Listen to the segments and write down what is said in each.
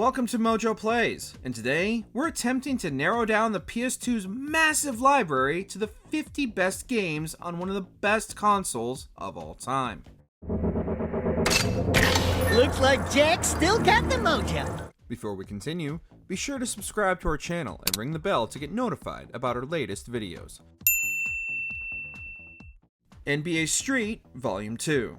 Welcome to MojoPlays, and today we're attempting to narrow down the PS2's massive library to the 50 best games on one of the best consoles of all time. Looks like Jack still got the mojo. Before we continue, be sure to subscribe to our channel and ring the bell to get notified about our latest videos. NBA Street Volume 2.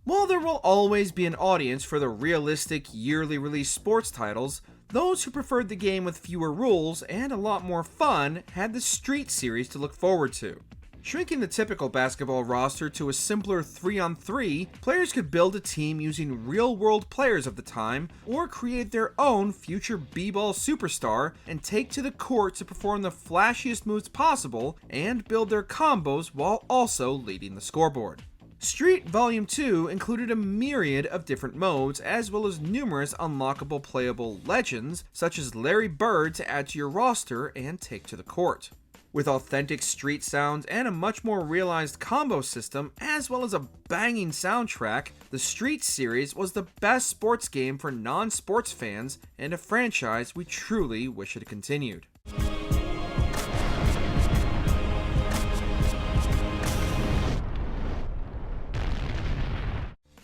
While there will always be an audience for the realistic, yearly release sports titles, those who preferred the game with fewer rules and a lot more fun had the Street series to look forward to. Shrinking the typical basketball roster to a simpler 3-on-3, players could build a team using real-world players of the time, or create their own future b-ball superstar and take to the court to perform the flashiest moves possible and build their combos while also leading the scoreboard. Street Volume 2 included a myriad of different modes, as well as numerous unlockable playable legends, such as Larry Bird to add to your roster and take to the court. With authentic street sounds and a much more realized combo system, as well as a banging soundtrack, the Street series was the best sports game for non-sports fans and a franchise we truly wish had continued.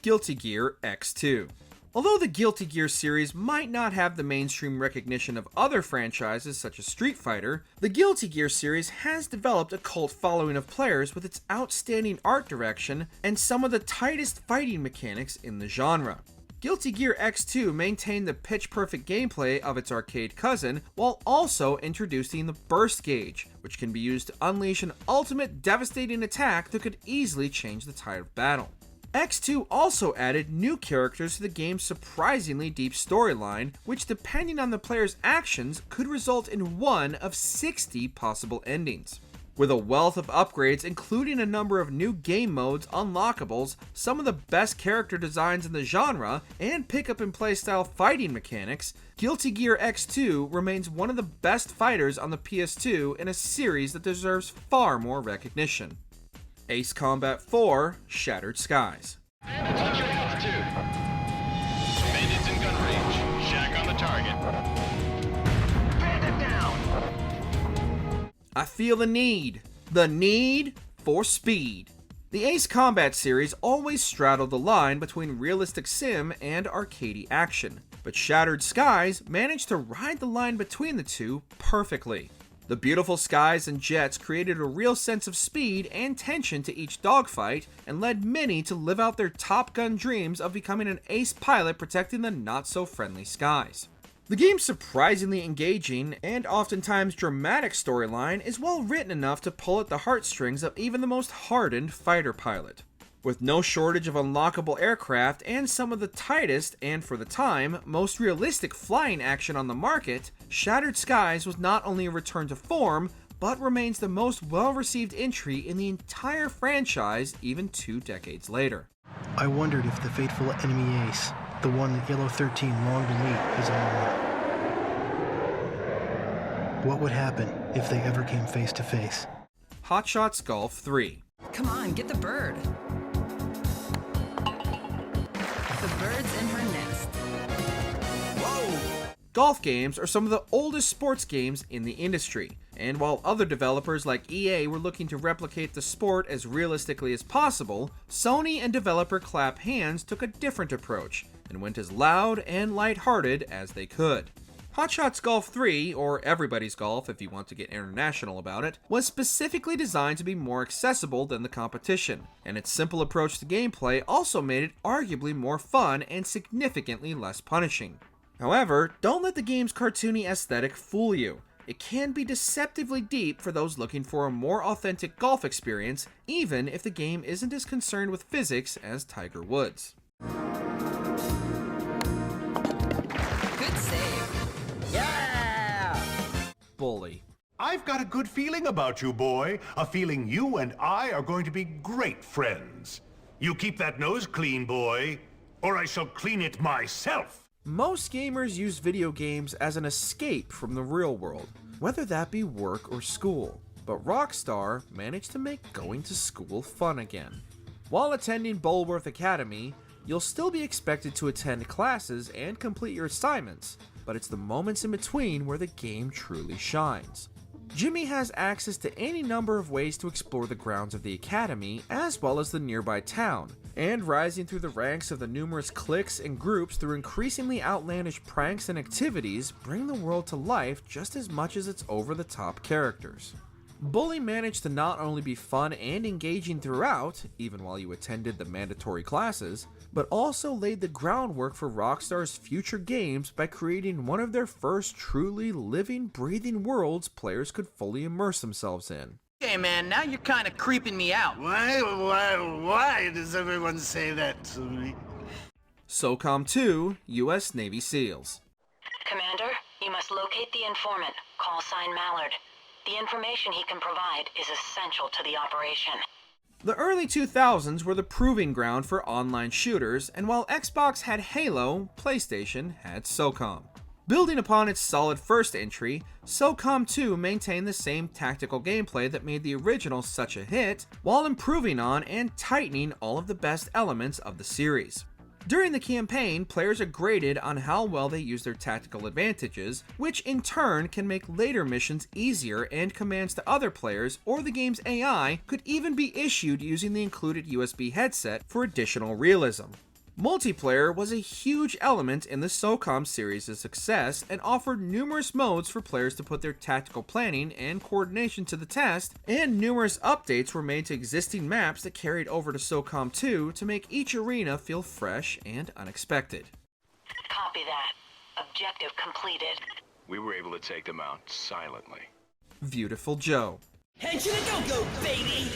Guilty Gear X2. Although the Guilty Gear series might not have the mainstream recognition of other franchises such as Street Fighter, the Guilty Gear series has developed a cult following of players with its outstanding art direction and some of the tightest fighting mechanics in the genre. Guilty Gear X2 maintained the pitch-perfect gameplay of its arcade cousin while also introducing the burst gauge, which can be used to unleash an ultimate devastating attack that could easily change the tide of battle. X2 also added new characters to the game's surprisingly deep storyline, which depending on the player's actions could result in one of 60 possible endings. With a wealth of upgrades including a number of new game modes, unlockables, some of the best character designs in the genre, and pick-up and play-style fighting mechanics, Guilty Gear X2 remains one of the best fighters on the PS2 in a series that deserves far more recognition. Ace Combat 4 Shattered Skies. Touch your altitude. Bandits in gun range. Shack on the target. Bandit down. I feel the need for speed. The Ace Combat series always straddled the line between realistic sim and arcadey action, but Shattered Skies managed to ride the line between the two perfectly. The beautiful skies and jets created a real sense of speed and tension to each dogfight and led many to live out their Top Gun dreams of becoming an ace pilot protecting the not-so-friendly skies. The game's surprisingly engaging and oftentimes dramatic storyline is well written enough to pull at the heartstrings of even the most hardened fighter pilot. With no shortage of unlockable aircraft and some of the tightest, and for the time, most realistic flying action on the market, Shattered Skies was not only a return to form, but remains the most well-received entry in the entire franchise even 2 decades later. I wondered if the fateful enemy Ace, the one that Yellow 13 longed to meet, is on. What would happen if they ever came face to face? Hot Shots Golf 3. Come on, get the bird. The bird's in her nest. Whoa! Golf games are some of the oldest sports games in the industry, and while other developers like EA were looking to replicate the sport as realistically as possible, Sony and developer Clap Hands took a different approach and went as loud and lighthearted as they could. Hot Shots Golf 3, or Everybody's Golf if you want to get international about it, was specifically designed to be more accessible than the competition, and its simple approach to gameplay also made it arguably more fun and significantly less punishing. However, don't let the game's cartoony aesthetic fool you. It can be deceptively deep for those looking for a more authentic golf experience, even if the game isn't as concerned with physics as Tiger Woods. Good save. Yeah! Bully. I've got a good feeling about you, boy. A feeling you and I are going to be great friends. You keep that nose clean, boy, or I shall clean it myself. Most gamers use video games as an escape from the real world, whether that be work or school. but Rockstar managed to make going to school fun again. While attending Bulworth Academy, you'll still be expected to attend classes and complete your assignments, but it's the moments in between where the game truly shines. Jimmy has access to any number of ways to explore the grounds of the academy, as well as the nearby town, and rising through the ranks of the numerous cliques and groups through increasingly outlandish pranks and activities bring the world to life just as much as its over-the-top characters. Bully managed to not only be fun and engaging throughout, even while you attended the mandatory classes, but also laid the groundwork for Rockstar's future games by creating one of their first truly living, breathing worlds players could fully immerse themselves in. Hey man, now you're kinda creeping me out. Why does everyone say that to me? Socom II, US Navy SEALs. Commander, you must locate the informant, call sign Mallard. The information he can provide is essential to the operation. The early 2000s were the proving ground for online shooters, and while Xbox had Halo, PlayStation had SOCOM. Building upon its solid first entry, Socom II maintained the same tactical gameplay that made the original such a hit, while improving on and tightening all of the best elements of the series. During the campaign, players are graded on how well they use their tactical advantages, which in turn can make later missions easier, and commands to other players or the game's AI could even be issued using the included USB headset for additional realism. Multiplayer was a huge element in the Socom series' success and offered numerous modes for players to put their tactical planning and coordination to the test, and numerous updates were made to existing maps that carried over to Socom II to make each arena feel fresh and unexpected. Copy that. Objective completed. We were able to take them out silently. Viewtiful Joe. Head to the go-go, baby!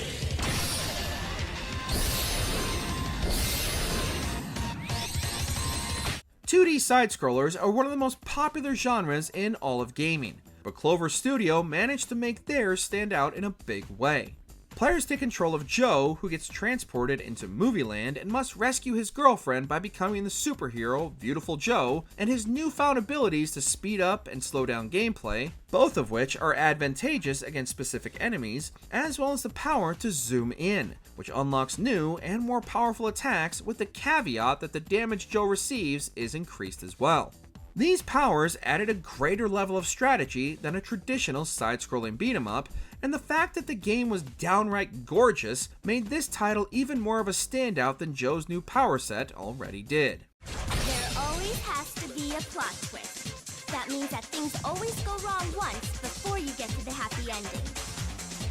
2D side-scrollers are one of the most popular genres in all of gaming, but Clover Studio managed to make theirs stand out in a big way. Players take control of Joe, who gets transported into Movie Land and must rescue his girlfriend by becoming the superhero Beautiful Joe, and his newfound abilities to speed up and slow down gameplay, both of which are advantageous against specific enemies, as well as the power to zoom in, which unlocks new and more powerful attacks, with the caveat that the damage Joe receives is increased as well. These powers added a greater level of strategy than a traditional side-scrolling beat-em-up, and the fact that the game was downright gorgeous made this title even more of a standout than Joe's new power set already did. There always has to be a plot twist. That means that things always go wrong once before you get to the happy ending.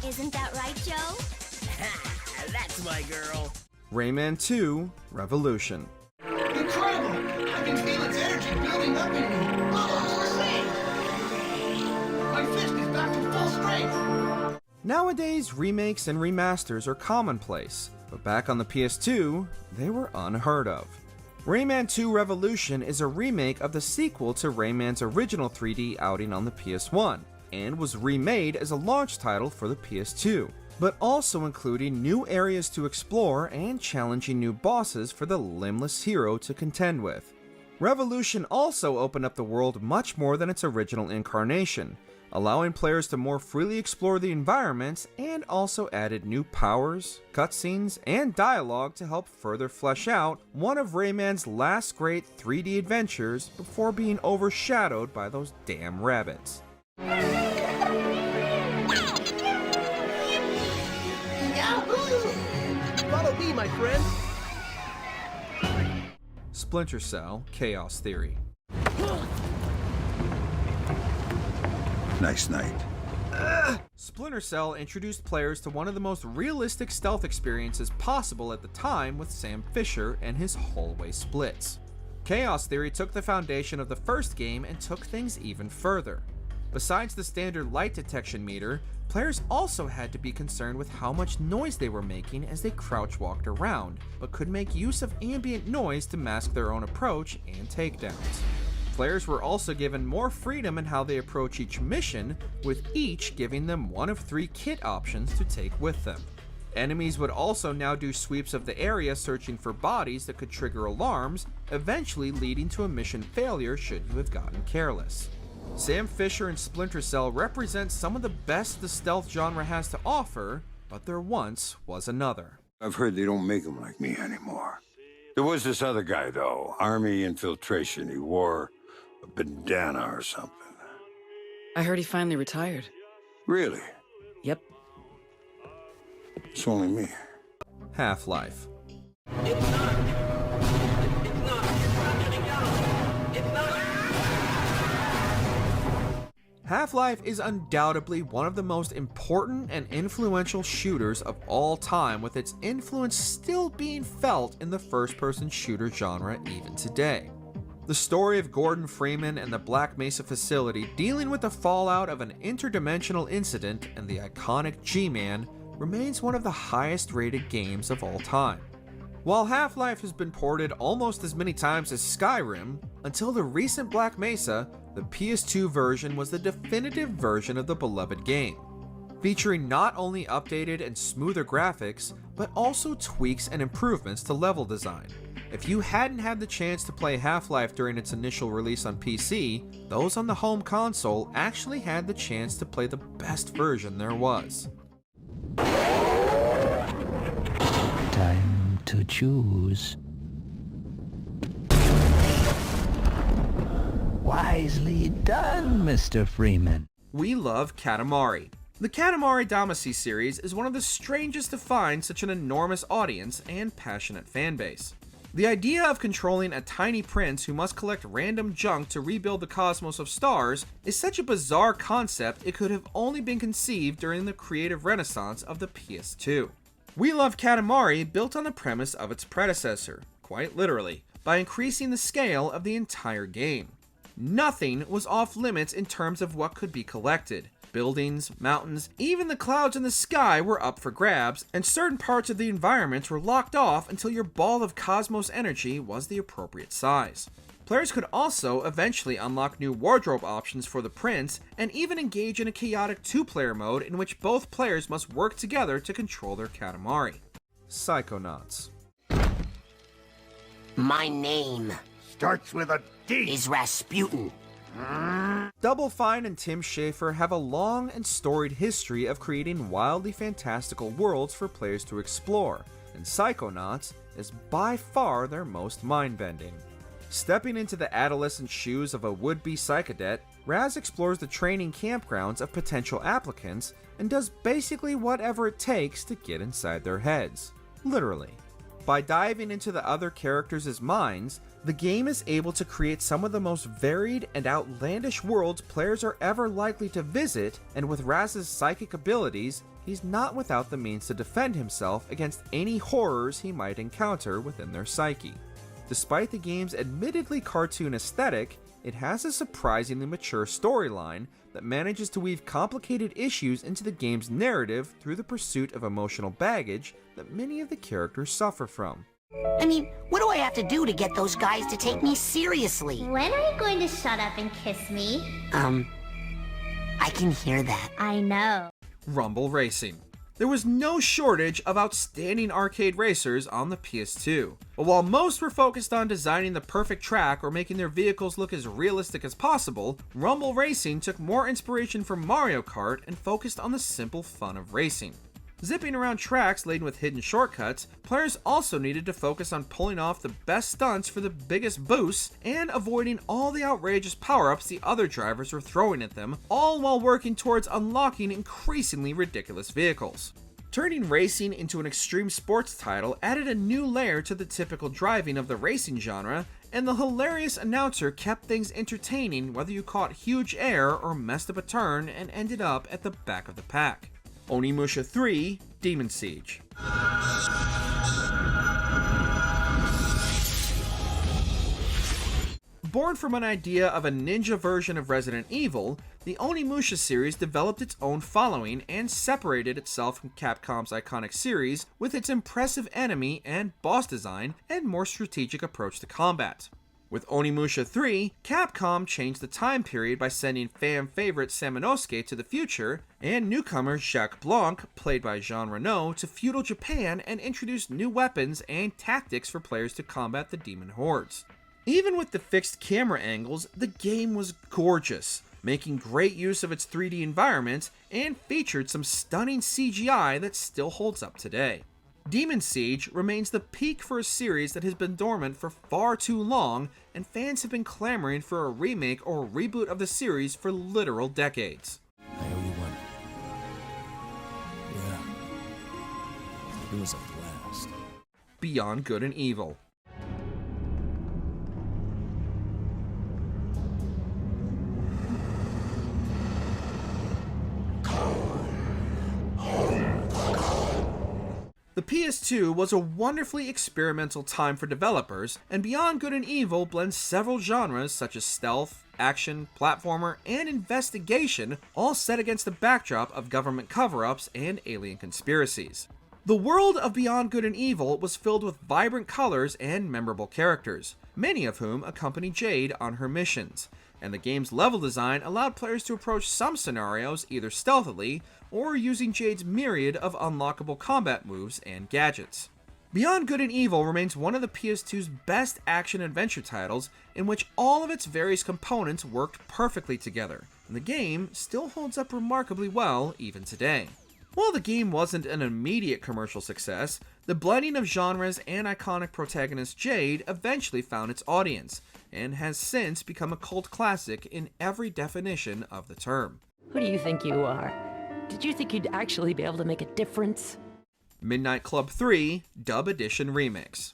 Isn't that right, Joe? Ha! That's my girl. Rayman 2 Revolution. Incredible! I can feel its energy building up in me. Almost the same. My fist is back to full strength. Nowadays, remakes and remasters are commonplace, but back on the PS2, they were unheard of. Rayman 2 Revolution is a remake of the sequel to Rayman's original 3D outing on the PS1, and was remade as a launch title for the PS2, but also including new areas to explore and challenging new bosses for the limbless hero to contend with. Revolution also opened up the world much more than its original incarnation, allowing players to more freely explore the environments, and also added new powers, cutscenes, and dialogue to help further flesh out one of Rayman's last great 3D adventures before being overshadowed by those damn rabbits. Follow me, my friend. Splinter Cell Chaos Theory. Nice night. Splinter Cell introduced players to one of the most realistic stealth experiences possible at the time with Sam Fisher and his hallway splits. Chaos Theory took the foundation of the first game and took things even further. Besides the standard light detection meter, players also had to be concerned with how much noise they were making as they crouch walked around, but could make use of ambient noise to mask their own approach and takedowns. Players were also given more freedom in how they approach each mission, with each giving them one of 3 kit options to take with them. Enemies would also now do sweeps of the area searching for bodies that could trigger alarms, eventually leading to a mission failure should you have gotten careless. Sam Fisher and Splinter Cell represent some of the best the stealth genre has to offer, but there once was another. I've heard they don't make them like me anymore. There was this other guy, though. Army infiltration. He wore a bandana or something. I heard he finally retired. Really? Yep. It's only me. Half-Life. Half-Life is undoubtedly one of the most important and influential shooters of all time, with its influence still being felt in the first-person shooter genre even today. The story of Gordon Freeman and the Black Mesa facility dealing with the fallout of an interdimensional incident and the iconic G-Man remains one of the highest-rated games of all time. While Half-Life has been ported almost as many times as Skyrim, until the recent Black Mesa, the PS2 version was the definitive version of the beloved game, featuring not only updated and smoother graphics, but also tweaks and improvements to level design. If you hadn't had the chance to play Half-Life during its initial release on PC, those on the home console actually had the chance to play the best version there was. Time to choose. Wisely done, Mr. Freeman. We love Katamari. The Katamari Damacy series is one of the strangest to find such an enormous audience and passionate fanbase. The idea of controlling a tiny prince who must collect random junk to rebuild the cosmos of stars is such a bizarre concept it could have only been conceived during the creative renaissance of the PS2. We Love Katamari built on the premise of its predecessor, quite literally, by increasing the scale of the entire game. Nothing was off limits in terms of what could be collected. Buildings, mountains, even the clouds in the sky were up for grabs, and certain parts of the environment were locked off until your ball of cosmos energy was the appropriate size. Players could also eventually unlock new wardrobe options for the prince, and even engage in a chaotic two-player mode in which both players must work together to control their Katamari. Psychonauts. My name Starts with a D. is Rasputin. Double Fine and Tim Schafer have a long and storied history of creating wildly fantastical worlds for players to explore, and Psychonauts is by far their most mind-bending. Stepping into the adolescent shoes of a would-be psychodet, Raz explores the training campgrounds of potential applicants and does basically whatever it takes to get inside their heads. Literally. By diving into the other characters' minds, the game is able to create some of the most varied and outlandish worlds players are ever likely to visit, and with Raz's psychic abilities, he's not without the means to defend himself against any horrors he might encounter within their psyche. Despite the game's admittedly cartoon aesthetic, it has a surprisingly mature storyline that manages to weave complicated issues into the game's narrative through the pursuit of emotional baggage that many of the characters suffer from. I mean, what do I have to do to get those guys to take me seriously? When are you going to shut up and kiss me? I can hear that. I know. Rumble Racing. There was no shortage of outstanding arcade racers on the PS2. But while most were focused on designing the perfect track or making their vehicles look as realistic as possible, Rumble Racing took more inspiration from Mario Kart and focused on the simple fun of racing. Zipping around tracks laden with hidden shortcuts, players also needed to focus on pulling off the best stunts for the biggest boosts and avoiding all the outrageous power-ups the other drivers were throwing at them, all while working towards unlocking increasingly ridiculous vehicles. Turning racing into an extreme sports title added a new layer to the typical driving of the racing genre, and the hilarious announcer kept things entertaining whether you caught huge air or messed up a turn and ended up at the back of the pack. Onimusha III: Demon Siege. Born from an idea of a ninja version of Resident Evil, the Onimusha series developed its own following and separated itself from Capcom's iconic series with its impressive enemy and boss design and more strategic approach to combat. With Onimusha III, Capcom changed the time period by sending fan favorite Samanosuke to the future, and newcomer Jacques Blanc, played by Jean Reno, to feudal Japan and introduced new weapons and tactics for players to combat the demon hordes. Even with the fixed camera angles, the game was gorgeous. making great use of its 3D environment and featured some stunning CGI that still holds up today. Demon Siege remains the peak for a series that has been dormant for far too long, and fans have been clamoring for a remake or a reboot of the series for literal decades. I owe you one. Yeah. It was a blast. Beyond Good and Evil. The PS2 was a wonderfully experimental time for developers, and Beyond Good and Evil blends several genres such as stealth, action, platformer, and investigation, all set against the backdrop of government cover-ups and alien conspiracies. The world of Beyond Good and Evil was filled with vibrant colors and memorable characters, many of whom accompany Jade on her missions, and the game's level design allowed players to approach some scenarios either stealthily or using Jade's myriad of unlockable combat moves and gadgets. Beyond Good and Evil remains one of the PS2's best action-adventure titles in which all of its various components worked perfectly together, and the game still holds up remarkably well even today. While the game wasn't an immediate commercial success, the blending of genres and iconic protagonist Jade eventually found its audience, and has since become a cult classic in every definition of the term. Who do you think you are? Did you think you'd actually be able to make a difference? Midnight Club 3 Dub Edition Remix.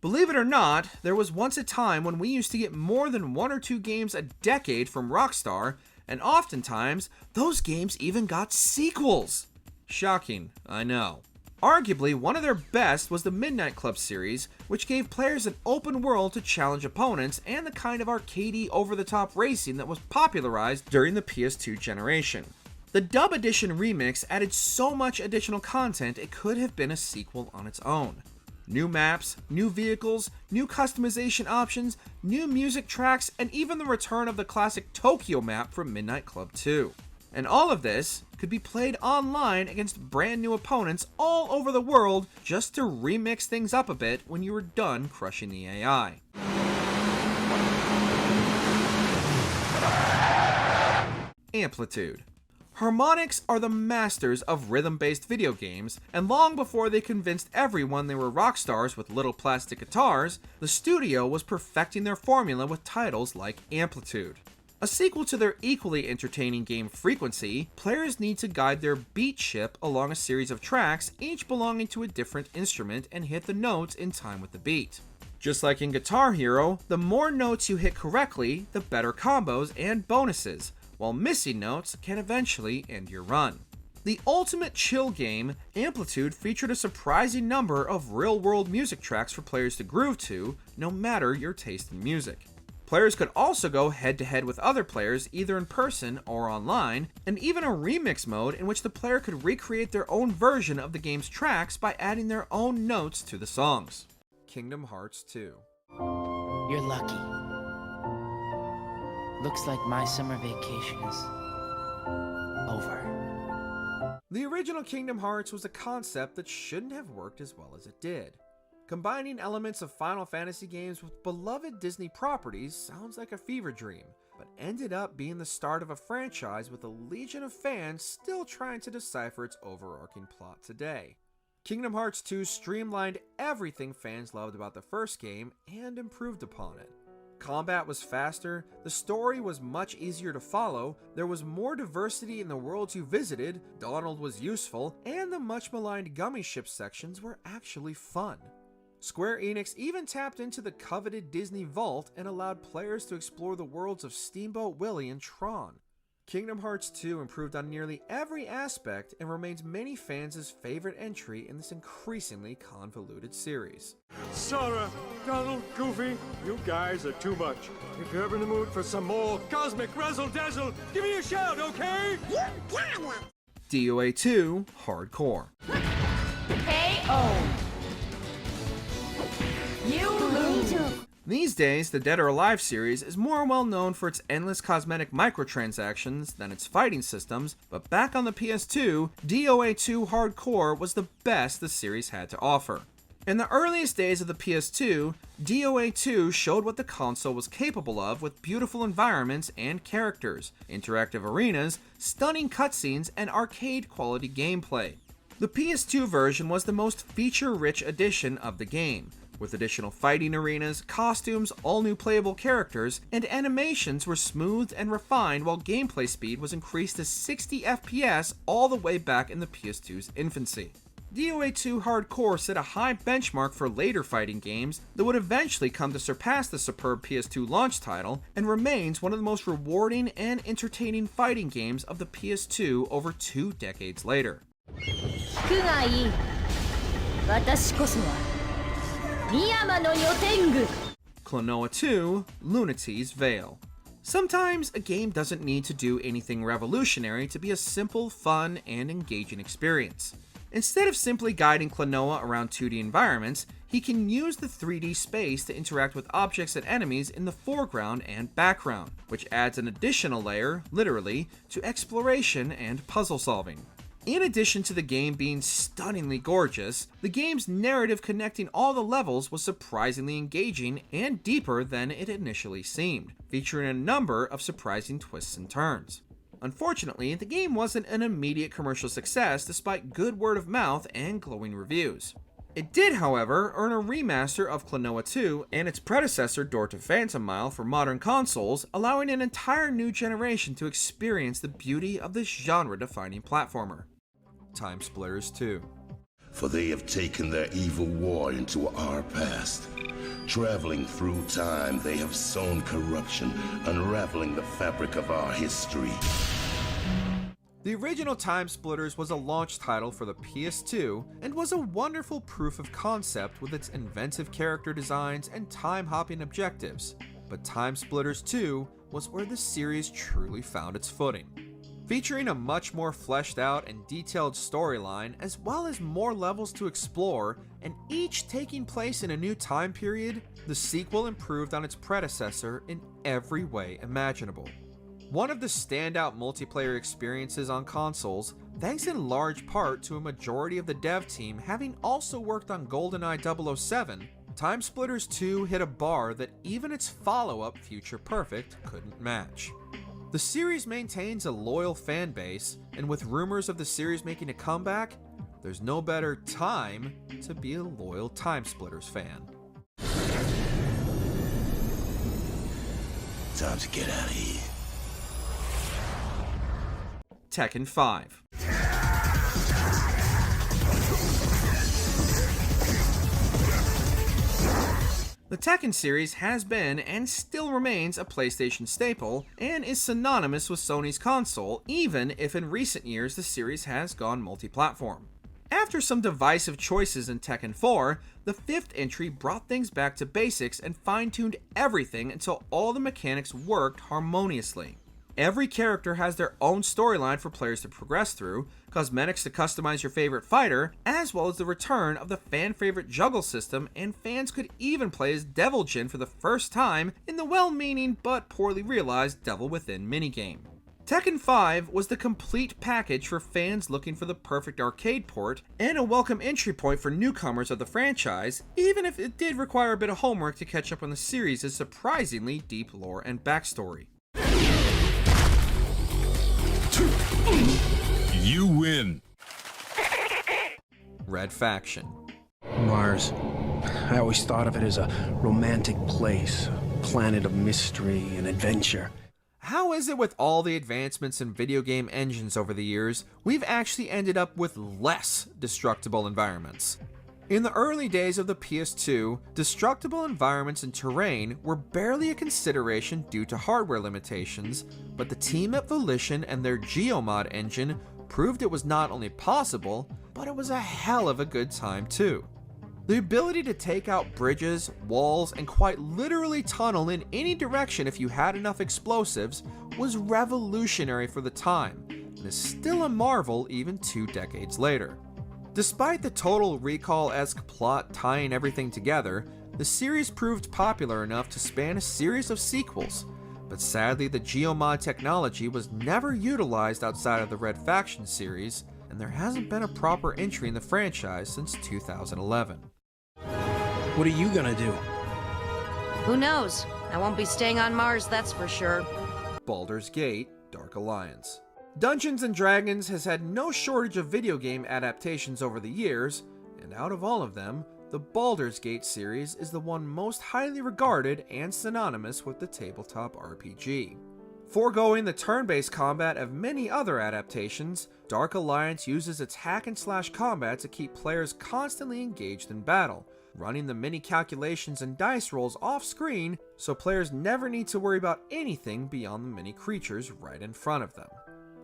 Believe it or not, there was once a time when we used to get more than 1 or 2 games a decade from Rockstar, and oftentimes, those games even got sequels. Shocking, I know. Arguably, one of their best was the Midnight Club series, which gave players an open world to challenge opponents and the kind of arcadey, over-the-top racing that was popularized during the PS2 generation. The Dub Edition Remix added so much additional content it could have been a sequel on its own. New maps, new vehicles, new customization options, new music tracks, and even the return of the classic Tokyo map from Midnight Club 2. And all of this could be played online against brand new opponents all over the world just to remix things up a bit when you were done crushing the AI. Amplitude. Harmonix are the masters of rhythm-based video games, and long before they convinced everyone they were rock stars with little plastic guitars, the studio was perfecting their formula with titles like Amplitude. A sequel to their equally entertaining game Frequency, players need to guide their beat ship along a series of tracks, each belonging to a different instrument, and hit the notes in time with the beat. Just like in Guitar Hero, the more notes you hit correctly, the better combos and bonuses, while missing notes can eventually end your run. The ultimate chill game, Amplitude featured a surprising number of real-world music tracks for players to groove to, no matter your taste in music. Players could also go head-to-head with other players either in person or online, and even a remix mode in which the player could recreate their own version of the game's tracks by adding their own notes to the songs. Kingdom Hearts 2. You're lucky. Looks like my summer vacation is over. The original Kingdom Hearts was a concept that shouldn't have worked as well as it did. Combining elements of Final Fantasy games with beloved Disney properties sounds like a fever dream, but ended up being the start of a franchise with a legion of fans still trying to decipher its overarching plot today. Kingdom Hearts 2 streamlined everything fans loved about the first game and improved upon it. Combat was faster, the story was much easier to follow, there was more diversity in the worlds you visited, Donald was useful, and the much maligned gummy ship sections were actually fun. Square Enix even tapped into the coveted Disney Vault and allowed players to explore the worlds of Steamboat Willie and Tron. Kingdom Hearts 2 improved on nearly every aspect and remains many fans' favorite entry in this increasingly convoluted series. Sora, Donald, Goofy, you guys are too much. If you're ever in the mood for some more cosmic razzle-dazzle, give me a shout, okay? DOA 2 Hardcore. K.O. You lose. These days, the Dead or Alive series is more well known for its endless cosmetic microtransactions than its fighting systems, but back on the PS2, DOA 2 Hardcore was the best the series had to offer. In the earliest days of the PS2, DOA 2 showed what the console was capable of with beautiful environments and characters, interactive arenas, stunning cutscenes, and arcade-quality gameplay. The PS2 version was the most feature-rich edition of the game, with additional fighting arenas, costumes, all-new playable characters, and animations were smoothed and refined while gameplay speed was increased to 60 FPS all the way back in the PS2's infancy. DOA 2 Hardcore set a high benchmark for later fighting games that would eventually come to surpass the superb PS2 launch title, and remains one of the most rewarding and entertaining fighting games of the PS2 over 2 decades later. Cloa 2 Lunaty's Veil. Sometimes a game doesn't need to do anything revolutionary to be a simple, fun, and engaging experience. Instead of simply guiding Cloa around 2D environments, he can use the 3D space to interact with objects and enemies in the foreground and background, which adds an additional layer, literally, to exploration and puzzle solving. In addition to the game being stunningly gorgeous, the game's narrative connecting all the levels was surprisingly engaging and deeper than it initially seemed, featuring a number of surprising twists and turns. Unfortunately, the game wasn't an immediate commercial success despite good word of mouth and glowing reviews. It did, however, earn a remaster of Cloa 2 and its predecessor Door to Phantom Mile for modern consoles, allowing an entire new generation to experience the beauty of this genre-defining platformer. Time Splitters 2. For they have taken their evil war into our past. Traveling through time, they have sown corruption, unraveling the fabric of our history. The original Time Splitters was a launch title for the PS2 and was a wonderful proof of concept with its inventive character designs and time-hopping objectives, but Time Splitters 2 was where the series truly found its footing. Featuring a much more fleshed out and detailed storyline, as well as more levels to explore, and each taking place in a new time period, the sequel improved on its predecessor in every way imaginable. One of the standout multiplayer experiences on consoles, thanks in large part to a majority of the dev team having also worked on GoldenEye 007, Time Splitters 2 hit a bar that even its follow-up Future Perfect couldn't match. The series maintains a loyal fan base, and with rumors of the series making a comeback, there's no better time to be a loyal Time Splitters fan. Time to get out of here. Tekken V. The Tekken series has been and still remains a PlayStation staple and is synonymous with Sony's console, even if in recent years the series has gone multi-platform. After some divisive choices in Tekken 4, the 5th entry brought things back to basics and fine-tuned everything until all the mechanics worked harmoniously. Every character has their own storyline for players to progress through, cosmetics to customize your favorite fighter, as well as the return of the fan-favorite juggle system, and fans could even play as Devil Jin for the first time in the well-meaning but poorly realized Devil Within minigame. Tekken 5 was the complete package for fans looking for the perfect arcade port, and a welcome entry point for newcomers of the franchise, even if it did require a bit of homework to catch up on the series' surprisingly deep lore and backstory. You win. Red Faction. Mars. I always thought of it as a romantic place, a planet of mystery and adventure. How is it with all the advancements in video game engines over the years, we've actually ended up with less destructible environments? In the early days of the PS2, destructible environments and terrain were barely a consideration due to hardware limitations, but the team at Volition and their Geomod engine proved it was not only possible, but it was a hell of a good time too. The ability to take out bridges, walls, and quite literally tunnel in any direction if you had enough explosives was revolutionary for the time, and is still a marvel even 2 decades later. Despite the Total Recall-esque plot tying everything together, the series proved popular enough to span a series of sequels, but sadly the Geomod technology was never utilized outside of the Red Faction series, and there hasn't been a proper entry in the franchise since 2011. What are you gonna do? Who knows? I won't be staying on Mars, that's for sure. Baldur's Gate: Dark Alliance. Dungeons & Dragons has had no shortage of video game adaptations over the years, and out of all of them, the Baldur's Gate series is the one most highly regarded and synonymous with the tabletop RPG. Foregoing the turn-based combat of many other adaptations, Dark Alliance uses its hack-and-slash combat to keep players constantly engaged in battle, running the many calculations and dice rolls off-screen so players never need to worry about anything beyond the many creatures right in front of them.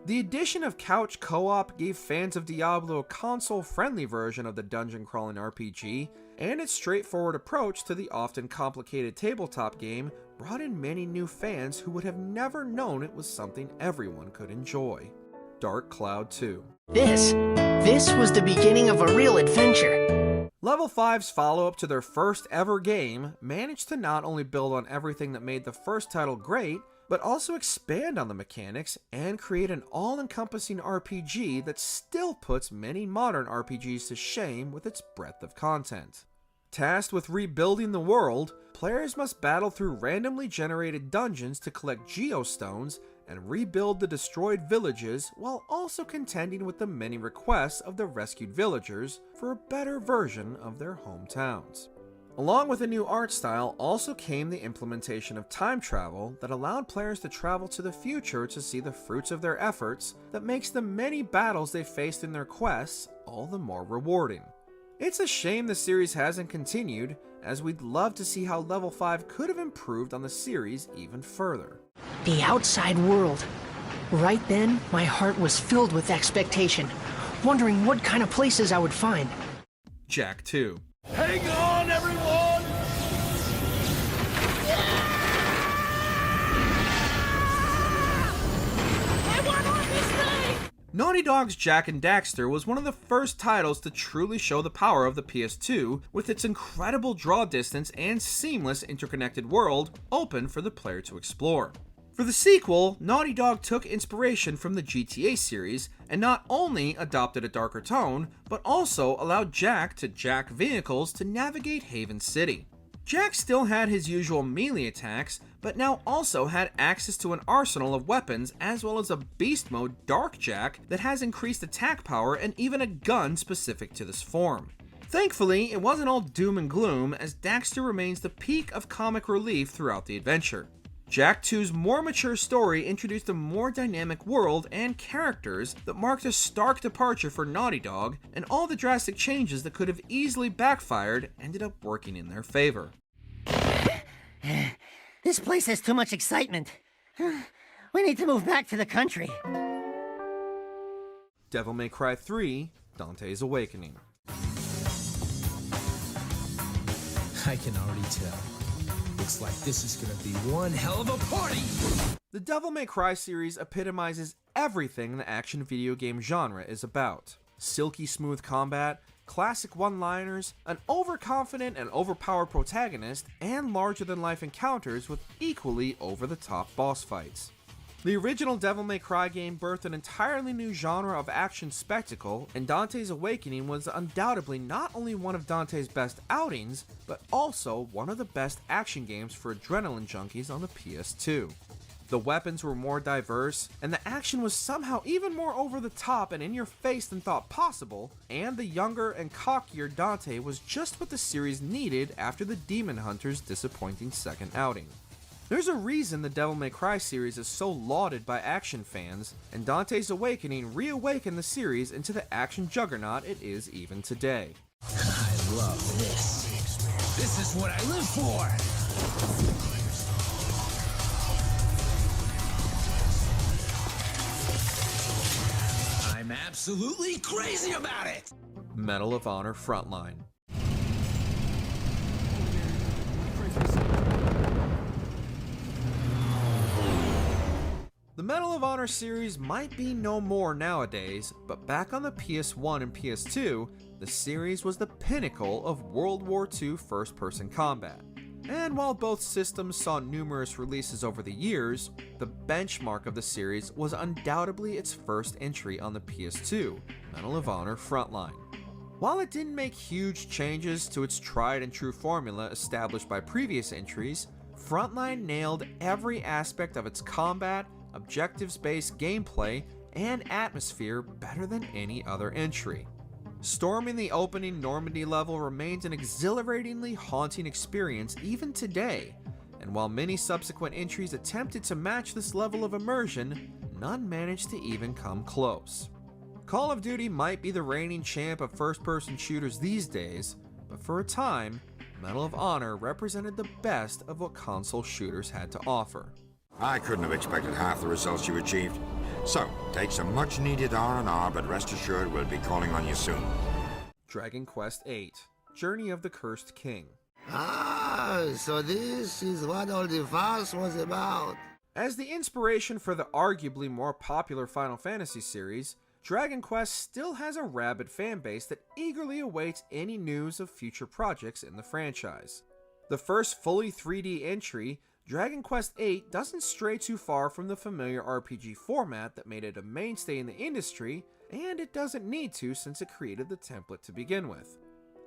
The addition of couch co-op gave fans of Diablo a console-friendly version of the dungeon-crawling RPG, and its straightforward approach to the often complicated tabletop game brought in many new fans who would have never known it was something everyone could enjoy. Dark Cloud II. This was the beginning of a real adventure. Level 5's follow-up to their first ever game managed to not only build on everything that made the first title great, but also expand on the mechanics and create an all-encompassing RPG that still puts many modern RPGs to shame with its breadth of content. Tasked with rebuilding the world, players must battle through randomly generated dungeons to collect geostones and rebuild the destroyed villages while also contending with the many requests of the rescued villagers for a better version of their hometowns. Along with a new art style also came the implementation of time travel that allowed players to travel to the future to see the fruits of their efforts that makes the many battles they faced in their quests all the more rewarding. It's a shame the series hasn't continued, as we'd love to see how Level 5 could have improved on the series even further. The outside world. Right then, my heart was filled with expectation, wondering what kind of places I would find. Jak 2. Hang on, everyone! I want on this thing! Naughty Dog's Jak and Daxter was one of the first titles to truly show the power of the PS2 with its incredible draw distance and seamless interconnected world open for the player to explore. For the sequel, Naughty Dog took inspiration from the GTA series and not only adopted a darker tone, but also allowed Jak to jack vehicles to navigate Haven City. Jak still had his usual melee attacks, but now also had access to an arsenal of weapons as well as a beast mode Dark Jak that has increased attack power and even a gun specific to this form. Thankfully, it wasn't all doom and gloom, as Daxter remains the peak of comic relief throughout the adventure. Jak 2's more mature story introduced a more dynamic world and characters that marked a stark departure for Naughty Dog, and all the drastic changes that could have easily backfired ended up working in their favor. This place has too much excitement. We need to move back to the country. Devil May Cry 3: Dante's Awakening. I can already tell. Looks like this is gonna be one hell of a party! The Devil May Cry series epitomizes everything the action video game genre is about. Silky smooth combat, classic one-liners, an overconfident and overpowered protagonist, and larger-than-life encounters with equally over-the-top boss fights. The original Devil May Cry game birthed an entirely new genre of action spectacle, and Dante's Awakening was undoubtedly not only one of Dante's best outings, but also one of the best action games for adrenaline junkies on the PS2. The weapons were more diverse, and the action was somehow even more over the top and in your face than thought possible, and the younger and cockier Dante was just what the series needed after the Demon Hunter's disappointing second outing. There's a reason the Devil May Cry series is so lauded by action fans, and Dante's Awakening reawakened the series into the action juggernaut it is even today. I love this. This is what I live for! I'm absolutely crazy about it! Medal of Honor Frontline. The Medal of Honor series might be no more nowadays, but back on the PS1 and PS2, the series was the pinnacle of World War II first-person combat. And while both systems saw numerous releases over the years, the benchmark of the series was undoubtedly its first entry on the PS2, Medal of Honor Frontline. While it didn't make huge changes to its tried and true formula established by previous entries, Frontline nailed every aspect of its combat, objectives-based gameplay, and atmosphere better than any other entry. Storming the opening Normandy level remains an exhilaratingly haunting experience even today, and while many subsequent entries attempted to match this level of immersion, none managed to even come close. Call of Duty might be the reigning champ of first-person shooters these days, but for a time, Medal of Honor represented the best of what console shooters had to offer. I couldn't have expected half the results you achieved. So, take some much-needed R&R, but rest assured we'll be calling on you soon. Dragon Quest VIII: Journey of the Cursed King. Ah, so this is what all the fuss was about. As the inspiration for the arguably more popular Final Fantasy series, Dragon Quest still has a rabid fanbase that eagerly awaits any news of future projects in the franchise. The first fully 3D entry, Dragon Quest VIII doesn't stray too far from the familiar RPG format that made it a mainstay in the industry, and it doesn't need to since it created the template to begin with.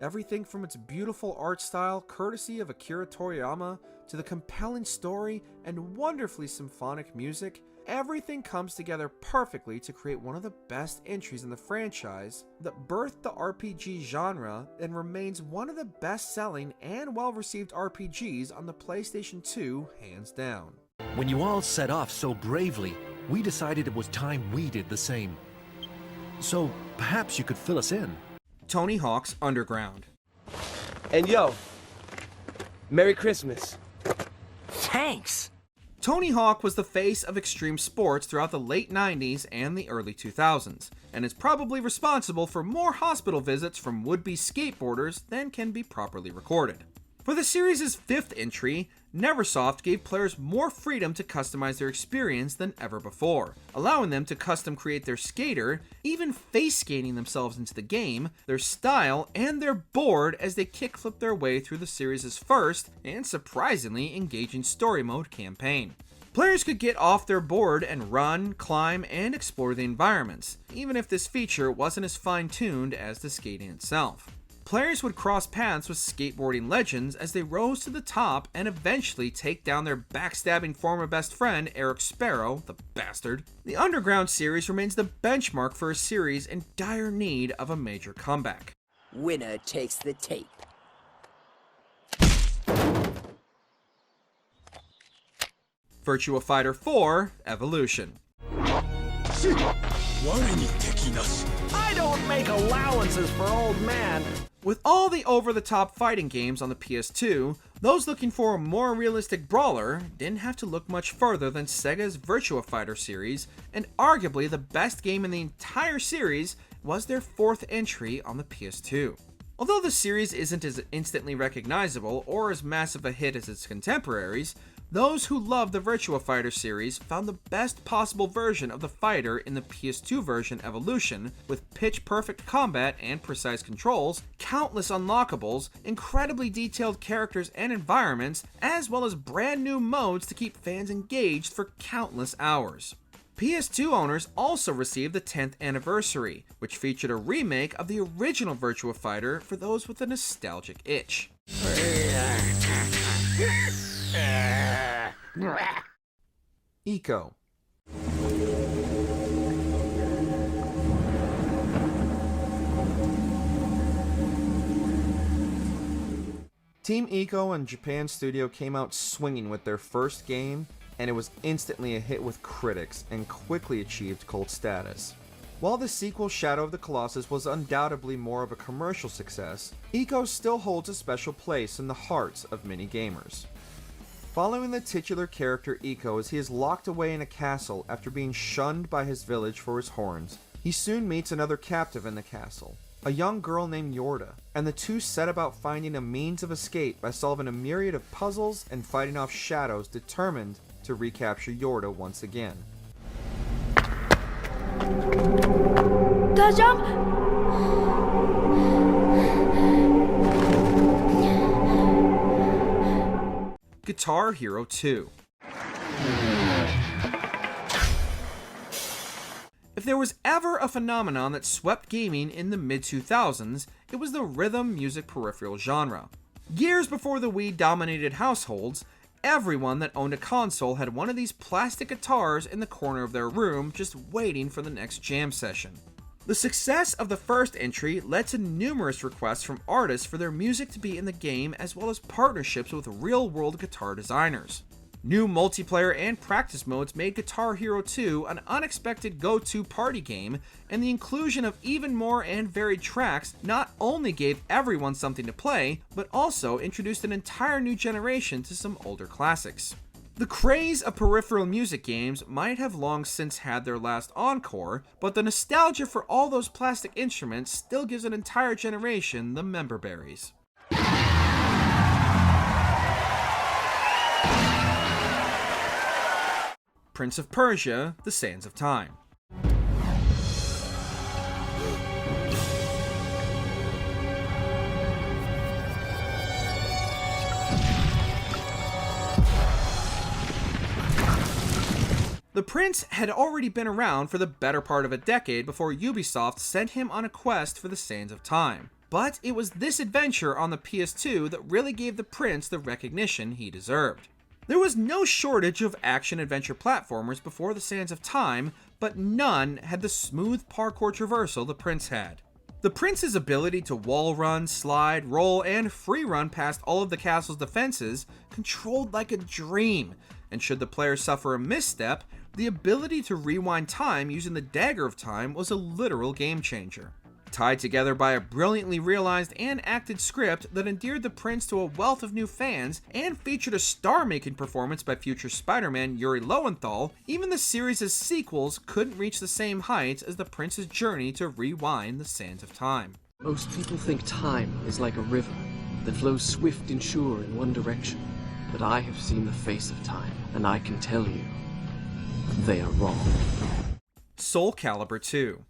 Everything from its beautiful art style, courtesy of Akira Toriyama, to the compelling story and wonderfully symphonic music, everything comes together perfectly to create one of the best entries in the franchise that birthed the RPG genre and remains one of the best-selling and well-received RPGs on the PlayStation 2, hands down. When you all set off so bravely, we decided it was time we did the same. So, perhaps you could fill us in. Tony Hawk's Underground. And yo, Merry Christmas. Thanks! Tony Hawk was the face of extreme sports throughout the late 90s and the early 2000s, and is probably responsible for more hospital visits from would-be skateboarders than can be properly recorded. For the series' fifth entry, Neversoft gave players more freedom to customize their experience than ever before, allowing them to custom create their skater, even face skating themselves into the game, their style, and their board as they kickflip their way through the series' first, and surprisingly engaging story mode campaign. Players could get off their board and run, climb, and explore the environments, even if this feature wasn't as fine-tuned as the skating itself. Players would cross paths with skateboarding legends as they rose to the top and eventually take down their backstabbing former best friend, Eric Sparrow, the bastard. The Underground series remains the benchmark for a series in dire need of a major comeback. Winner takes the tape. Virtua Fighter 4 Evolution. I don't make allowances for old man. With all the over-the-top fighting games on the PS2, those looking for a more realistic brawler didn't have to look much further than Sega's Virtua Fighter series, and arguably the best game in the entire series was their fourth entry on the PS2. Although the series isn't as instantly recognizable or as massive a hit as its contemporaries, those who loved the Virtua Fighter series found the best possible version of the fighter in the PS2 version Evolution, with pitch-perfect combat and precise controls, countless unlockables, incredibly detailed characters and environments, as well as brand new modes to keep fans engaged for countless hours. PS2 owners also received the 10th anniversary, which featured a remake of the original Virtua Fighter for those with a nostalgic itch. Eco. Team Eco and Japan Studio came out swinging with their first game, and it was instantly a hit with critics and quickly achieved cult status. While the sequel Shadow of the Colossus was undoubtedly more of a commercial success, Eco still holds a special place in the hearts of many gamers. Following the titular character Eco as he is locked away in a castle after being shunned by his village for his horns, he soon meets another captive in the castle, a young girl named Yorda, and the two set about finding a means of escape by solving a myriad of puzzles and fighting off shadows determined to recapture Yorda once again. Guitar Hero 2. If there was ever a phenomenon that swept gaming in the mid-2000s, it was the rhythm music peripheral genre. Years before the Wii dominated households, everyone that owned a console had one of these plastic guitars in the corner of their room just waiting for the next jam session. The success of the first entry led to numerous requests from artists for their music to be in the game, as well as partnerships with real-world guitar designers. New multiplayer and practice modes made Guitar Hero 2 an unexpected go-to party game, and the inclusion of even more and varied tracks not only gave everyone something to play, but also introduced an entire new generation to some older classics. The craze of peripheral music games might have long since had their last encore, but the nostalgia for all those plastic instruments still gives an entire generation the member berries. Prince of Persia: The Sands of Time. The prince had already been around for the better part of a decade before Ubisoft sent him on a quest for the Sands of Time. But it was this adventure on the PS2 that really gave the prince the recognition he deserved. There was no shortage of action-adventure platformers before the Sands of Time, but none had the smooth parkour traversal the prince had. The prince's ability to wall run, slide, roll, and free run past all of the castle's defenses controlled like a dream, and should the player suffer a misstep, the ability to rewind time using the Dagger of Time was a literal game changer. Tied together by a brilliantly realized and acted script that endeared the prince to a wealth of new fans and featured a star-making performance by future Spider-Man Yuri Lowenthal, even the series' sequels couldn't reach the same heights as the prince's journey to rewind the Sands of Time. Most people think time is like a river that flows swift and sure in one direction, but I have seen the face of time, and I can tell you, they are wrong. Soul Calibur 2.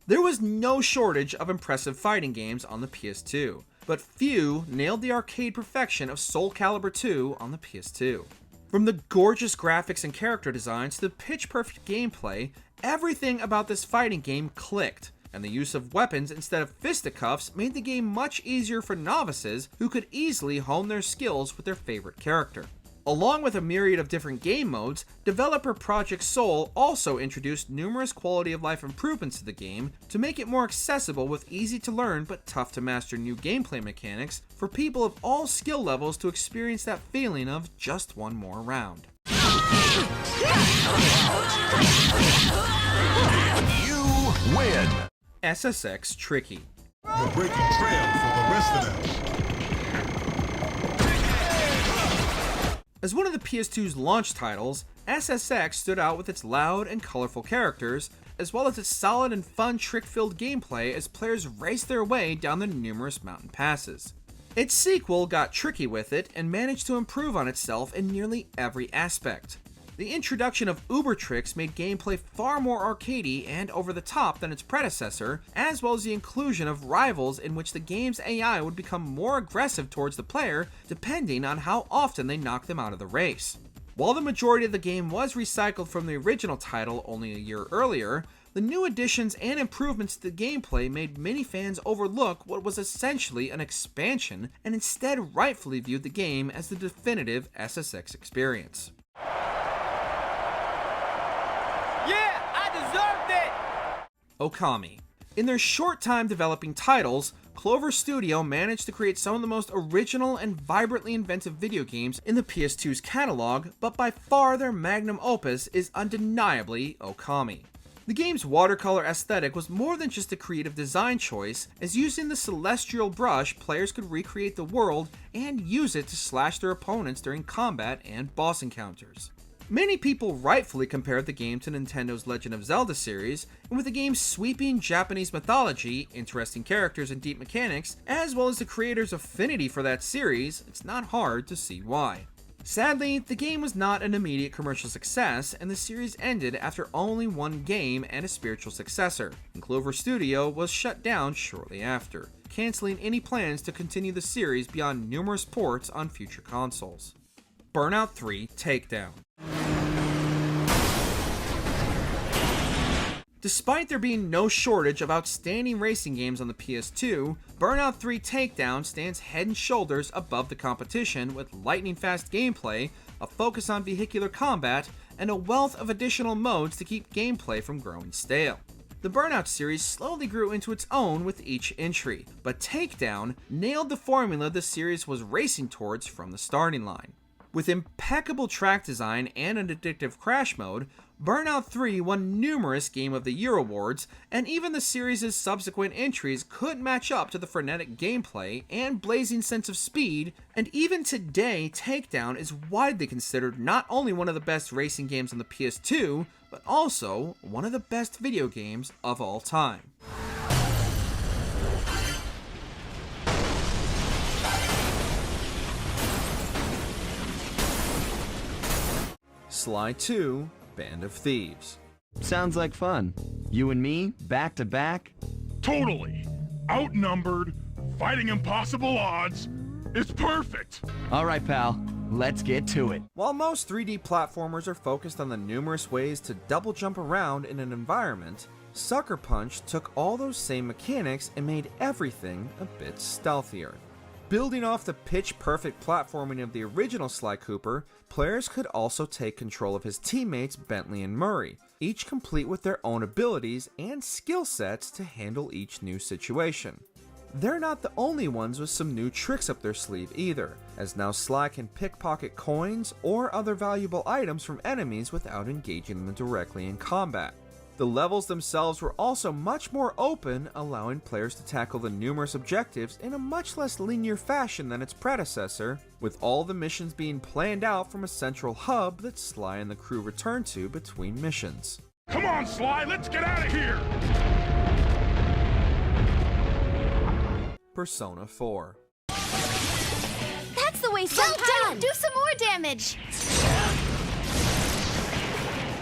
There was no shortage of impressive fighting games on the PS2, but few nailed the arcade perfection of Soul Calibur 2 on the PS2. From the gorgeous graphics and character designs to the pitch-perfect gameplay, everything about this fighting game clicked, and the use of weapons instead of fisticuffs made the game much easier for novices who could easily hone their skills with their favorite character. Along with a myriad of different game modes, developer Project Soul also introduced numerous quality of life improvements to the game to make it more accessible with easy to learn but tough to master new gameplay mechanics for people of all skill levels to experience that feeling of just one more round. You win! SSX Tricky. We're breaking trail for the rest of them. As one of the PS2's launch titles, SSX stood out with its loud and colorful characters, as well as its solid and fun trick-filled gameplay as players raced their way down the numerous mountain passes. Its sequel got tricky with it and managed to improve on itself in nearly every aspect. The introduction of uber tricks made gameplay far more arcadey and over the top than its predecessor, as well as the inclusion of rivals in which the game's AI would become more aggressive towards the player depending on how often they knocked them out of the race. While the majority of the game was recycled from the original title only a year earlier, the new additions and improvements to the gameplay made many fans overlook what was essentially an expansion and instead rightfully viewed the game as the definitive SSX experience. Yeah, I deserved it! Okami. In their short time developing titles, Clover Studio managed to create some of the most original and vibrantly inventive video games in the PS2's catalog, but by far their magnum opus is undeniably Okami. The game's watercolor aesthetic was more than just a creative design choice, as using the celestial brush, players could recreate the world and use it to slash their opponents during combat and boss encounters. Many people rightfully compared the game to Nintendo's Legend of Zelda series, and with the game's sweeping Japanese mythology, interesting characters, and deep mechanics, as well as the creator's affinity for that series, it's not hard to see why. Sadly, the game was not an immediate commercial success, and the series ended after only one game and a spiritual successor, and Clover Studio was shut down shortly after, canceling any plans to continue the series beyond numerous ports on future consoles. Burnout III Takedown. Despite there being no shortage of outstanding racing games on the PS2, Burnout III Takedown stands head and shoulders above the competition with lightning-fast gameplay, a focus on vehicular combat, and a wealth of additional modes to keep gameplay from growing stale. The Burnout series slowly grew into its own with each entry, but Takedown nailed the formula the series was racing towards from the starting line. With impeccable track design and an addictive crash mode, Burnout 3 won numerous Game of the Year awards, and even the series' subsequent entries couldn't match up to the frenetic gameplay and blazing sense of speed, and even today, Takedown is widely considered not only one of the best racing games on the PS2, but also one of the best video games of all time. Sly 2 Band of Thieves. Sounds like fun. You and me, back to back? Totally. Outnumbered, fighting impossible odds. It's perfect. All right, pal. Let's get to it. While most 3D platformers are focused on the numerous ways to double jump around in an environment, Sucker Punch took all those same mechanics and made everything a bit stealthier. Building off the pitch-perfect platforming of the original Sly Cooper, players could also take control of his teammates Bentley and Murray, each complete with their own abilities and skill sets to handle each new situation. They're not the only ones with some new tricks up their sleeve either, as now Sly can pickpocket coins or other valuable items from enemies without engaging them directly in combat. The levels themselves were also much more open, allowing players to tackle the numerous objectives in a much less linear fashion than its predecessor, with all the missions being planned out from a central hub that Sly and the crew return to between missions. Come on, Sly, let's get out of here! Persona 4. That's the way, Senpai! Do some more damage!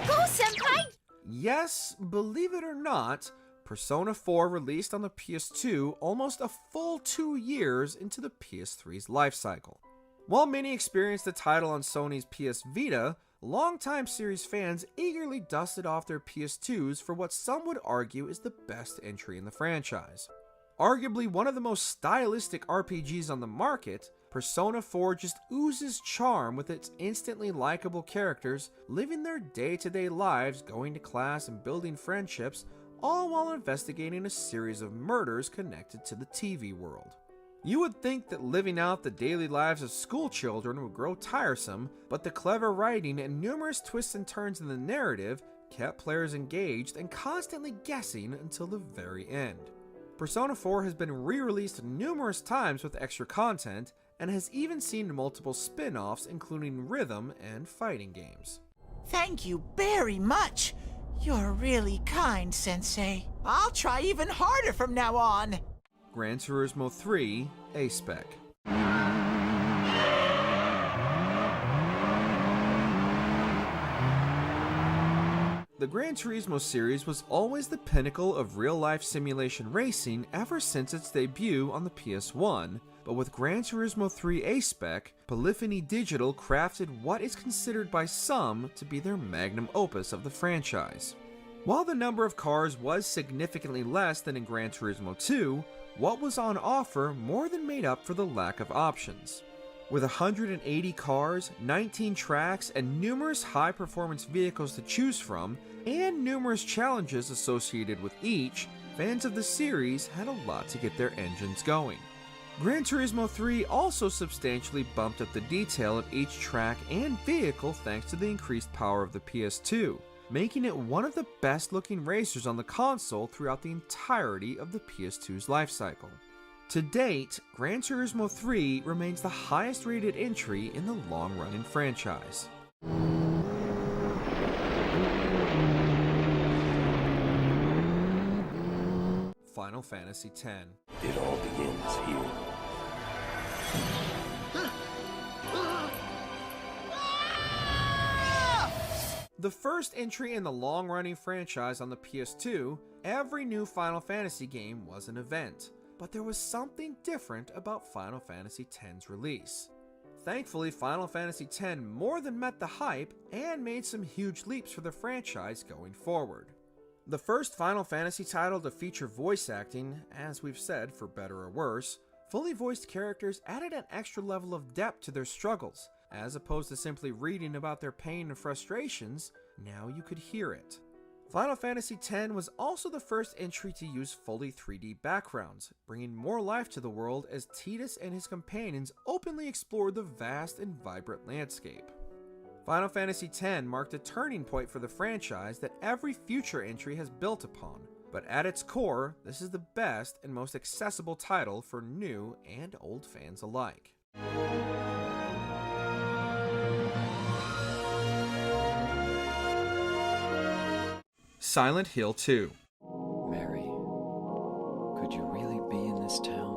Go, Senpai! Yes, believe it or not, Persona 4 released on the PS2 almost a full 2 years into the PS3's lifecycle. While many experienced the title on Sony's PS Vita, longtime series fans eagerly dusted off their PS2s for what some would argue is the best entry in the franchise. Arguably one of the most stylistic RPGs on the market, Persona 4 just oozes charm with its instantly likable characters living their day-to-day lives, going to class and building friendships, all while investigating a series of murders connected to the TV world. You would think that living out the daily lives of school children would grow tiresome, but the clever writing and numerous twists and turns in the narrative kept players engaged and constantly guessing until the very end. Persona 4 has been re-released numerous times with extra content, and has even seen multiple spin-offs including rhythm and fighting games. Thank you very much. You're really kind, Sensei. I'll try even harder from now on. Gran Turismo III A-Spec. The Gran Turismo series was always the pinnacle of real-life simulation racing ever since its debut on the PS1, but with Gran Turismo 3 A-Spec, Polyphony Digital crafted what is considered by some to be their magnum opus of the franchise. While the number of cars was significantly less than in Gran Turismo 2, what was on offer more than made up for the lack of options. With 180 cars, 19 tracks, and numerous high-performance vehicles to choose from, and numerous challenges associated with each, fans of the series had a lot to get their engines going. Gran Turismo 3 also substantially bumped up the detail of each track and vehicle thanks to the increased power of the PS2, making it one of the best-looking racers on the console throughout the entirety of the PS2's lifecycle. To date, Gran Turismo 3 remains the highest-rated entry in the long-running franchise. Final Fantasy X. It all begins here. The first entry in the long-running franchise on the PS2, every new Final Fantasy game was an event. But there was something different about Final Fantasy X's release. thankfully Final Fantasy X more than met the hype and made some huge leaps for the franchise going forward. The first Final Fantasy title to feature voice acting, as we've said, for better or worse, fully voiced characters added an extra level of depth to their struggles. As opposed to simply reading about their pain and frustrations, now you could hear it. Final Fantasy X was also the first entry to use fully 3D backgrounds, bringing more life to the world as Tidus and his companions openly explored the vast and vibrant landscape. Final Fantasy X marked a turning point for the franchise that every future entry has built upon, but at its core, this is the best and most accessible title for new and old fans alike. Silent Hill 2. Mary, could you really be in this town?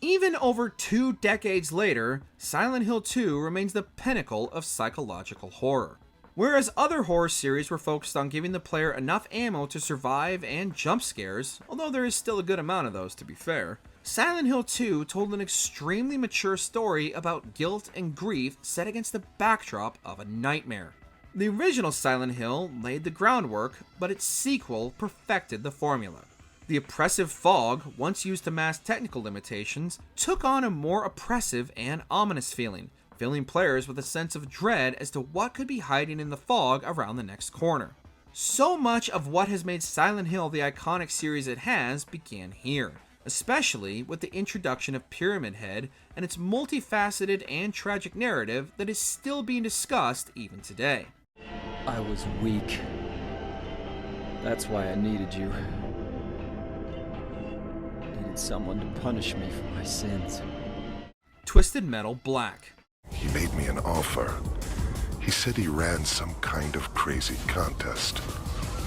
Even over 2 decades later, Silent Hill 2 remains the pinnacle of psychological horror. Whereas other horror series were focused on giving the player enough ammo to survive and jump scares, although there is still a good amount of those to be fair, Silent Hill 2 told an extremely mature story about guilt and grief set against the backdrop of a nightmare. The original Silent Hill laid the groundwork, but its sequel perfected the formula. The oppressive fog, once used to mask technical limitations, took on a more oppressive and ominous feeling, filling players with a sense of dread as to what could be hiding in the fog around the next corner. So much of what has made Silent Hill the iconic series it has began here, especially with the introduction of Pyramid Head and its multifaceted and tragic narrative that is still being discussed even today. I was weak. That's why I needed you. Needed someone to punish me for my sins. Twisted Metal Black. He made me an offer. He said he ran some kind of crazy contest.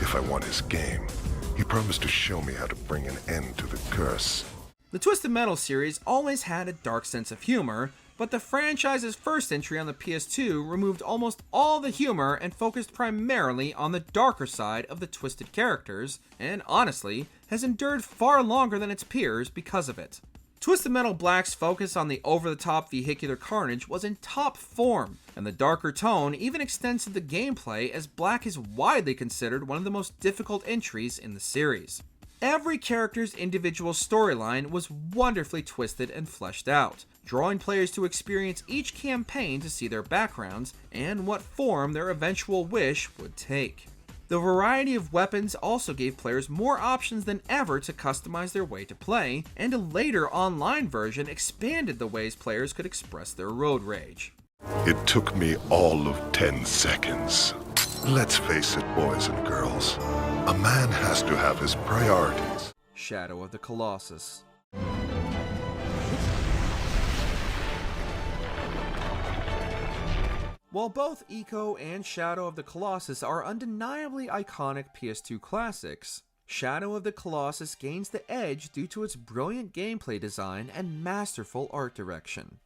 If I won his game, he promised to show me how to bring an end to the curse. The Twisted Metal series always had a dark sense of humor, but the franchise's first entry on the PS2 removed almost all the humor and focused primarily on the darker side of the twisted characters, and honestly, has endured far longer than its peers because of it. Twisted Metal Black's focus on the over-the-top vehicular carnage was in top form, and the darker tone even extends to the gameplay as Black is widely considered one of the most difficult entries in the series. Every character's individual storyline was wonderfully twisted and fleshed out, drawing players to experience each campaign to see their backgrounds and what form their eventual wish would take. The variety of weapons also gave players more options than ever to customize their way to play, and a later online version expanded the ways players could express their road rage. It took me all of 10 seconds. Let's face it, boys and girls. A man has to have his priorities. Shadow of the Colossus. While both Echo and Shadow of the Colossus are undeniably iconic PS2 classics, Shadow of the Colossus gains the edge due to its brilliant gameplay design and masterful art direction.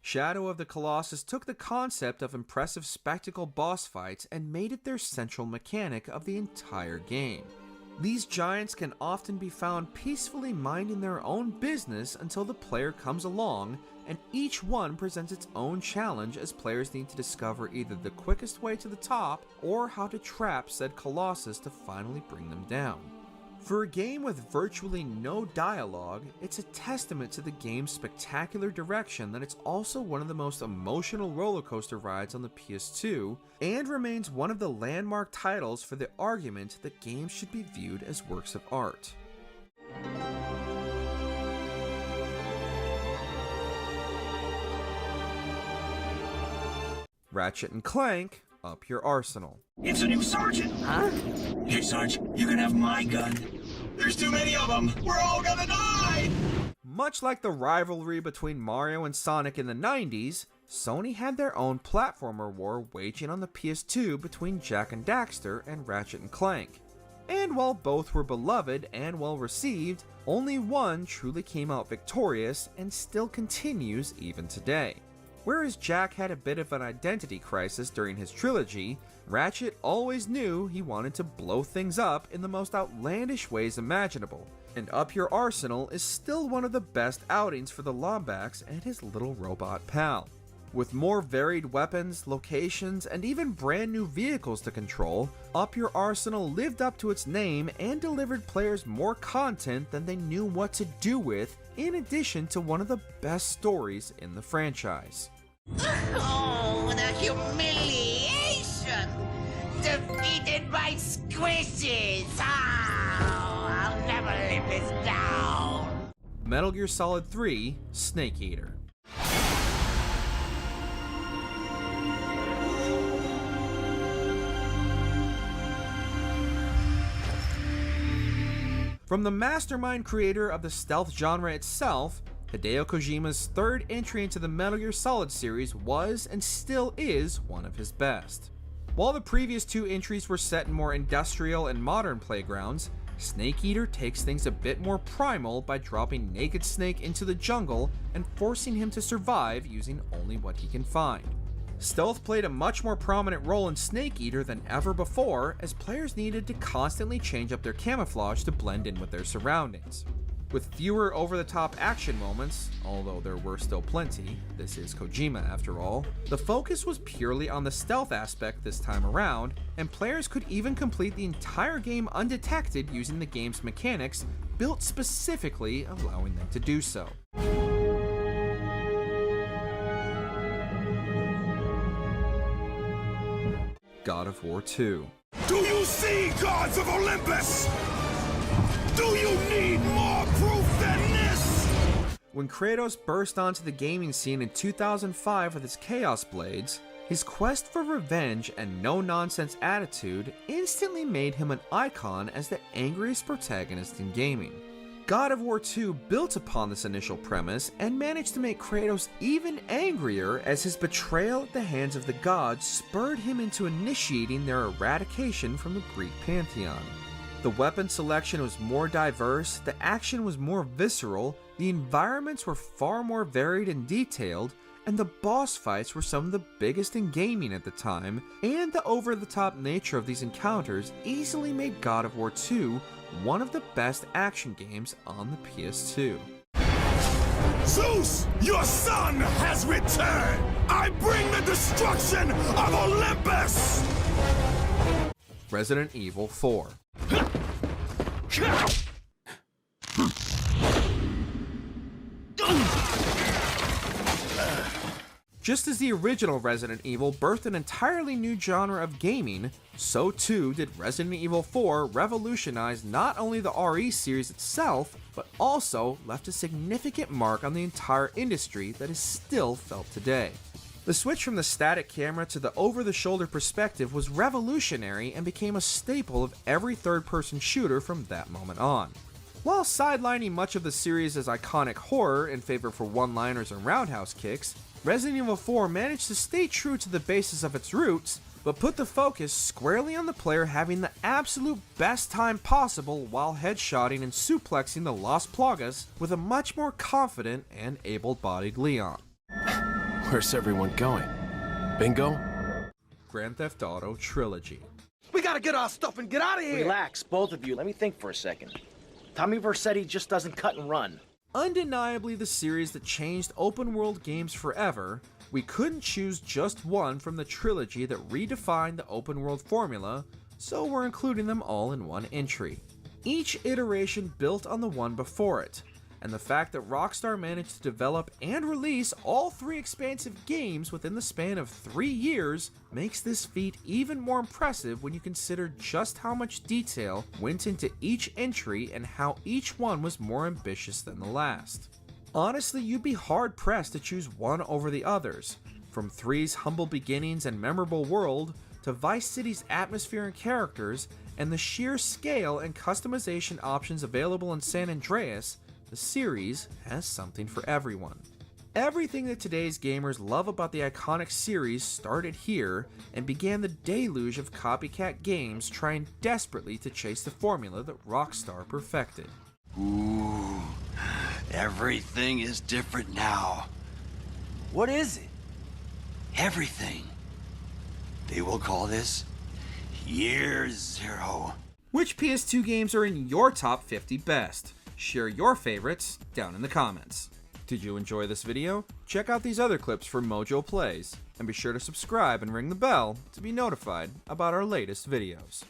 Shadow of the Colossus took the concept of impressive spectacle boss fights and made it their central mechanic of the entire game. These giants can often be found peacefully minding their own business until the player comes along, and each one presents its own challenge as players need to discover either the quickest way to the top or how to trap said Colossus to finally bring them down. For a game with virtually no dialogue, it's a testament to the game's spectacular direction that it's also one of the most emotional roller coaster rides on the PS2, and remains one of the landmark titles for the argument that games should be viewed as works of art. Ratchet and Clank, up your arsenal. It's a new sergeant! Huh? Hey, Sarge, you can have my gun. There's too many of them! We're all gonna die! Much like the rivalry between Mario and Sonic in the 90s, Sony had their own platformer war waging on the PS2 between Jak and Daxter and Ratchet and Clank. And while both were beloved and well received, only one truly came out victorious and still continues even today. Whereas Jak had a bit of an identity crisis during his trilogy, Ratchet always knew he wanted to blow things up in the most outlandish ways imaginable, and Up Your Arsenal is still one of the best outings for the Lombax and his little robot pal. With more varied weapons, locations, and even brand new vehicles to control, Up Your Arsenal lived up to its name and delivered players more content than they knew what to do with, in addition to one of the best stories in the franchise. Oh, the humiliation! Defeated by squishes! Oh, I'll never live this down! Metal Gear Solid 3: Snake Eater. From the mastermind creator of the stealth genre itself, Hideo Kojima's third entry into the Metal Gear Solid series was and still is one of his best. While the previous two entries were set in more industrial and modern playgrounds, Snake Eater takes things a bit more primal by dropping Naked Snake into the jungle and forcing him to survive using only what he can find. Stealth played a much more prominent role in Snake Eater than ever before, as players needed to constantly change up their camouflage to blend in with their surroundings. With fewer over-the-top action moments, although there were still plenty, this is Kojima after all, the focus was purely on the stealth aspect this time around, and players could even complete the entire game undetected using the game's mechanics, built specifically allowing them to do so. God of War II. Do you see, gods of Olympus? Do you need more proof than this? When Kratos burst onto the gaming scene in 2005 with his Chaos Blades, his quest for revenge and no-nonsense attitude instantly made him an icon as the angriest protagonist in gaming. God of War II built upon this initial premise and managed to make Kratos even angrier as his betrayal at the hands of the gods spurred him into initiating their eradication from the Greek pantheon. The weapon selection was more diverse, the action was more visceral, the environments were far more varied and detailed, and the boss fights were some of the biggest in gaming at the time, and the over-the-top nature of these encounters easily made God of War II one of the best action games on the PS2. Zeus, your son has returned! I bring the destruction of Olympus! Resident Evil 4. Just as the original Resident Evil birthed an entirely new genre of gaming, so too did Resident Evil 4 revolutionize not only the RE series itself, but also left a significant mark on the entire industry that is still felt today. The switch from the static camera to the over-the-shoulder perspective was revolutionary and became a staple of every third-person shooter from that moment on. While sidelining much of the series as iconic horror in favor for one-liners and roundhouse kicks, Resident Evil 4 managed to stay true to the basis of its roots, but put the focus squarely on the player having the absolute best time possible while headshotting and suplexing the Las Plagas with a much more confident and able-bodied Leon. Where's everyone going? Bingo? Grand Theft Auto Trilogy. We gotta get our stuff and get out of here! Relax, both of you. Let me think for a second. Tommy Vercetti just doesn't cut and run. Undeniably the series that changed open-world games forever, we couldn't choose just one from the trilogy that redefined the open-world formula, so we're including them all in one entry. Each iteration built on the one before it, and the fact that Rockstar managed to develop and release all three expansive games within the span of 3 years makes this feat even more impressive when you consider just how much detail went into each entry and how each one was more ambitious than the last. Honestly, you'd be hard-pressed to choose one over the others, from 3's humble beginnings and memorable world, to Vice City's atmosphere and characters, and the sheer scale and customization options available in San Andreas. The series has something for everyone. Everything that today's gamers love about the iconic series started here and began the deluge of copycat games trying desperately to chase the formula that Rockstar perfected. Ooh, everything is different now. What is it? everything. They will call this Year Zero. Which PS2 games are in your top 50 best? Share your favorites down in the comments. Did you enjoy this video? Check out these other clips from MojoPlays, and be sure to subscribe and ring the bell to be notified about our latest videos.